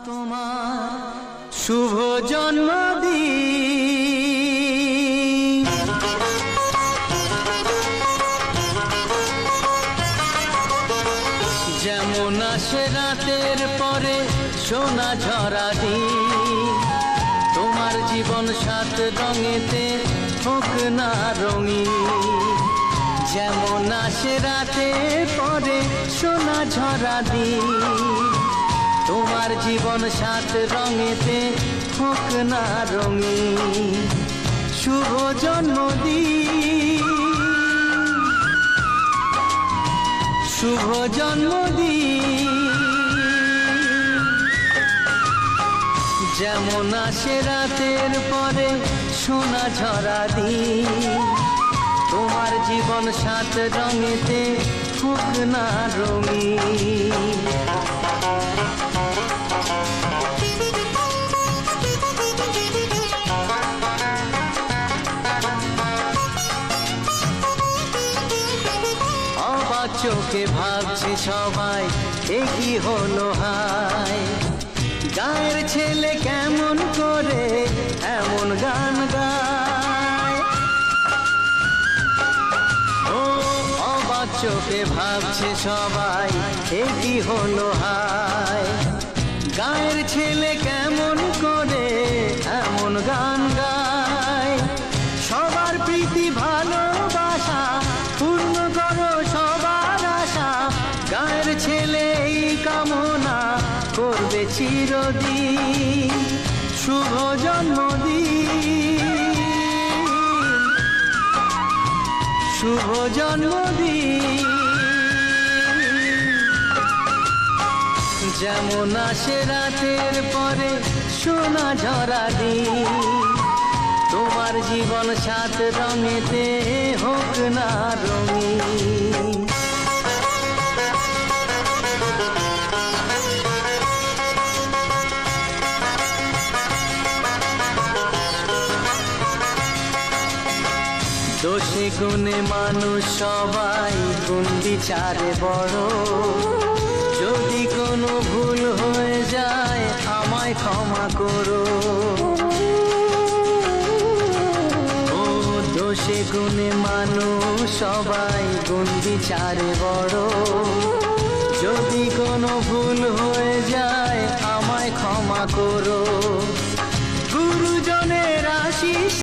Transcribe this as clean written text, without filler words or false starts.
তোমার শুভ জন্মদিন। যেমন আসে রাতের পরে সোনা ঝরা দিন, তোমার জীবন সাত রঙেতে হোক না রঙিন। যেমন আসে রাতের পরে সোনা ঝরা দিন, তোমার জীবন সাত রঙেতে হোক না রঙিন। শুভ জন্মদিন, শুভ জন্মদিন। যেমন আসে রাতের পরে সোনা ঝরা দিন, তোমার জীবন সাত রঙেতে হোক না রঙিন। অবাক চোখে ভাবছে সবাই এ কি হলো হায়, গায়ের ছেলে কেমন করে এমন গান গায়। ও অবাক চোখে ভাবছে সবাই এ কি হলো হায়, গায়ের ছেলে কেমন করে এমন গান গায়। সবার প্রীতি ভালোবাসা পূর্ণ করো সবার আশা, গায়ের ছেলে এই কামনা করবে চিরদিন। শুভ জন্মদিন, শুভ জন্মদিন। যেমন আসে রাতের পরে সোনা ঝরা দিন, তোমার জীবন সাত রঙেতে হোক না রঙিন। দোষে গুণে মানুষ সবাই গুণ বিচারে বড়, যদি কোনো ভুল হয়ে যায় আমায় ক্ষমা করো। ও দোষে গুণে মানুষ সবাই গুণ বিচারে বড়, যদি কোনো ভুল হয়ে যায় আমায় ক্ষমা করো। গুরুজনের আশীষ